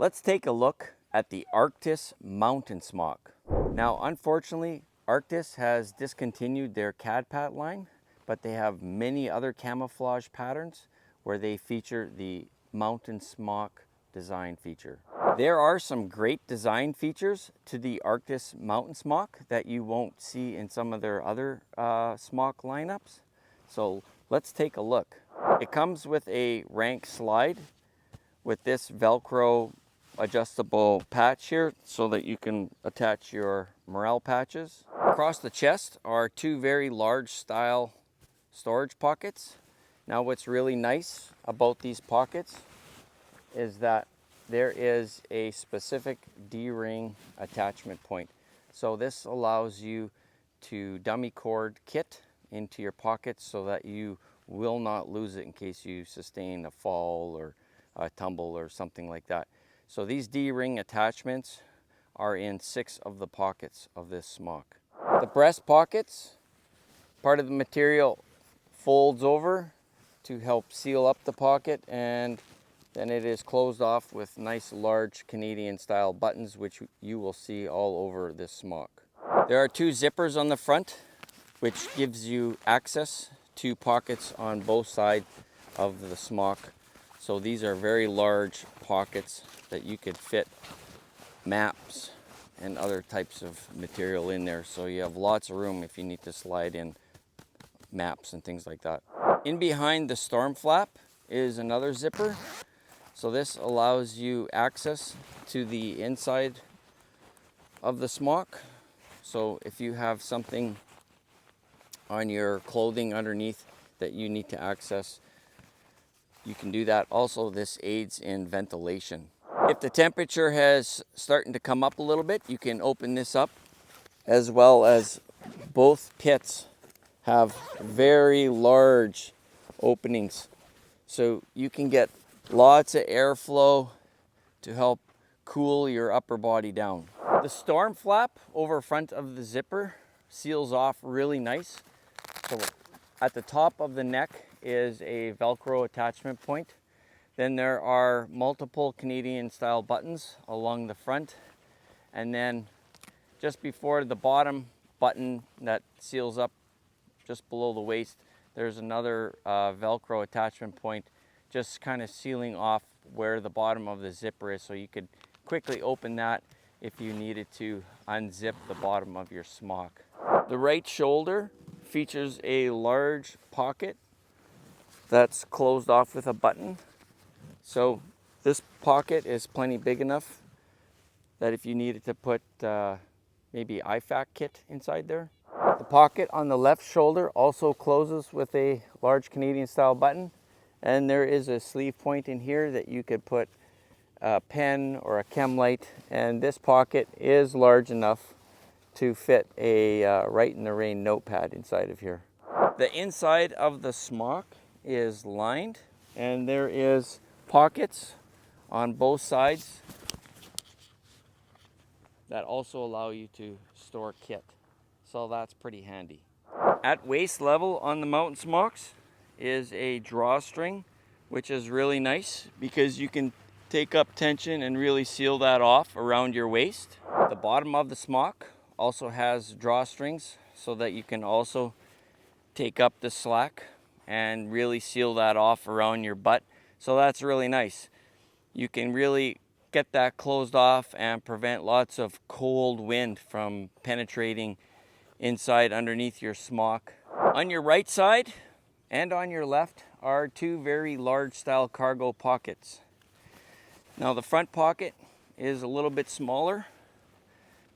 Let's take a look at the Arktis Mountain Smock. Now, unfortunately, Arktis has discontinued their CADPAT line, but they have many other camouflage patterns where they feature the Mountain Smock design feature. There are some great design features to the Arktis Mountain Smock that you won't see in some of their other smock lineups. So let's take a look. It comes with a rank slide with this Velcro adjustable patch here so that you can attach your morale patches. Across the chest are two very large style storage pockets. Now what's really nice about these pockets is that there is a specific D-ring attachment point. So this allows you to dummy cord kit into your pockets so that you will not lose it in case you sustain a fall or a tumble or something like that. So these D-ring attachments are in 6 of the pockets of this smock. The breast pockets, part of the material folds over to help seal up the pocket, and then it is closed off with nice large Canadian style buttons, which you will see all over this smock. There are 2 zippers on the front, which gives you access to pockets on both sides of the smock. So these are very large pockets that you could fit maps and other types of material in there. So you have lots of room if you need to slide in maps and things like that. In behind the storm flap is another zipper. So this allows you access to the inside of the smock. So if you have something on your clothing underneath that you need to access, you can do that. Also, this aids in ventilation. If the temperature has starting to come up a little bit, you can open this up, as well as both pits have very large openings. So you can get lots of airflow to help cool your upper body down. The storm flap over front of the zipper seals off really nice. So at the top of the neck is a Velcro attachment point. Then there are multiple Canadian style buttons along the front. And then just before the bottom button that seals up just below the waist, there's another Velcro attachment point just kind of sealing off where the bottom of the zipper is, so you could quickly open that if you needed to unzip the bottom of your smock. The right shoulder features a large pocket that's closed off with a button. So this pocket is plenty big enough that if you needed to put maybe IFAK kit inside there. The pocket on the left shoulder also closes with a large Canadian style button, and there is a sleeve point in here that you could put a pen or a chem light, and this pocket is large enough to fit a Write in the Rain notepad inside of here. The inside of the smock is lined, and there is pockets on both sides that also allow you to store kit. So that's pretty handy. At waist level on the mountain smocks is a drawstring, which is really nice because you can take up tension and really seal that off around your waist. The bottom of the smock also has drawstrings so that you can also take up the slack and really seal that off around your butt. So that's really nice. You can really get that closed off and prevent lots of cold wind from penetrating inside underneath your smock. On your right side and on your left are 2 very large style cargo pockets. Now the front pocket is a little bit smaller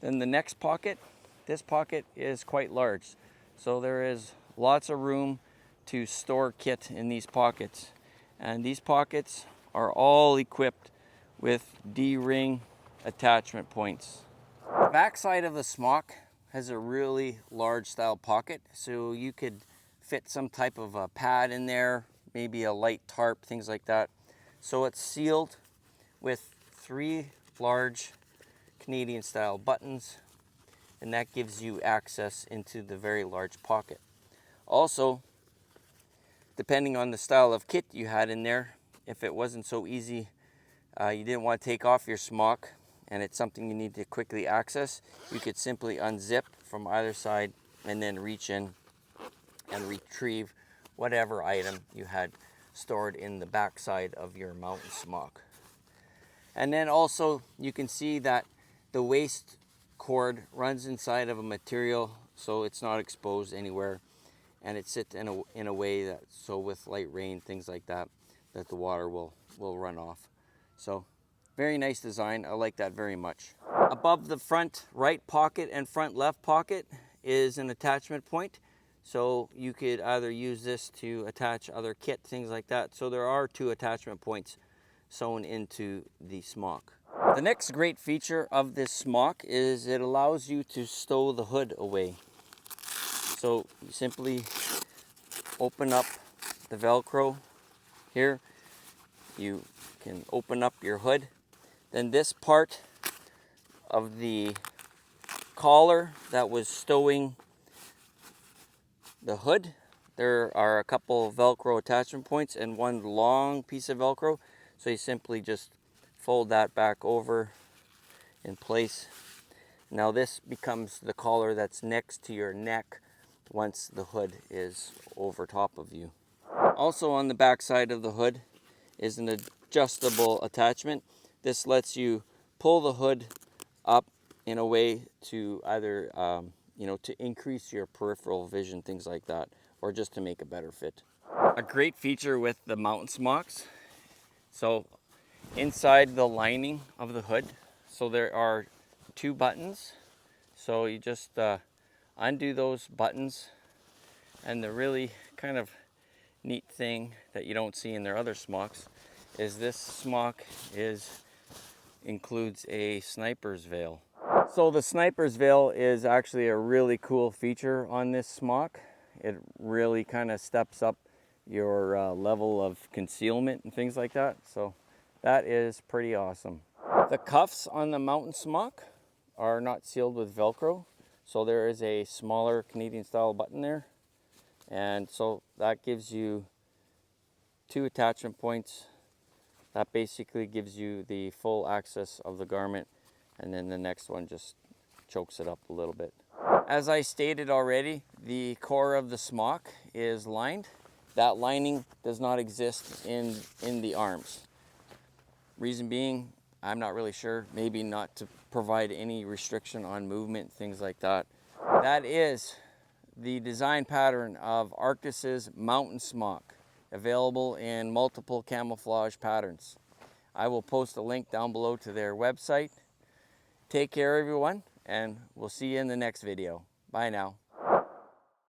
than the next pocket. This pocket is quite large, so there is lots of room to store kit in these pockets. And these pockets are all equipped with D-ring attachment points. The back side of the smock has a really large style pocket, so you could fit some type of a pad in there, maybe a light tarp, things like that. So it's sealed with 3 large Canadian style buttons, and that gives you access into the very large pocket. Also, depending on the style of kit you had in there, if it wasn't so easy you didn't want to take off your smock and it's something you need to quickly access, you could simply unzip from either side and then reach in and retrieve whatever item you had stored in the back side of your mountain smock. And then also you can see that the waist cord runs inside of a material so it's not exposed anywhere, and it sits in a way that so with light rain, things like that, that the water will run off. So very nice design. I like that very much. Above the front right pocket and front left pocket is an attachment point. So you could either use this to attach other kit, things like that. So there are 2 attachment points sewn into the smock. The next great feature of this smock is it allows you to stow the hood away. So you simply open up the Velcro here. You can open up your hood. Then this part of the collar that was stowing the hood, there are a couple Velcro attachment points and one long piece of Velcro. So you simply just fold that back over in place. Now this becomes the collar that's next to your neck once the hood is over top of you. Also on the back side of the hood is an adjustable attachment. This lets you pull the hood up in a way to either to increase your peripheral vision, things like that, or just to make a better fit. A great feature with the mountain smocks, so inside the lining of the hood, so there are 2 buttons. So you just undo those buttons, and the really kind of neat thing that you don't see in their other smocks is this smock includes a sniper's veil. So the sniper's veil is actually a really cool feature on this smock. It really kind of steps up your level of concealment and things like that. So that is pretty awesome. The cuffs on the mountain smock are not sealed with Velcro. So there is a smaller Canadian style button there. And so that gives you 2 attachment points. That basically gives you the full access of the garment, and then the next one just chokes it up a little bit. As I stated already, the core of the smock is lined. That lining does not exist in the arms. Reason being, I'm not really sure, maybe not to provide any restriction on movement, things like that. That is the design pattern of Arktis's Mountain Smock, available in multiple camouflage patterns. I will post a link down below to their website. Take care, everyone, and we'll see you in the next video. Bye now.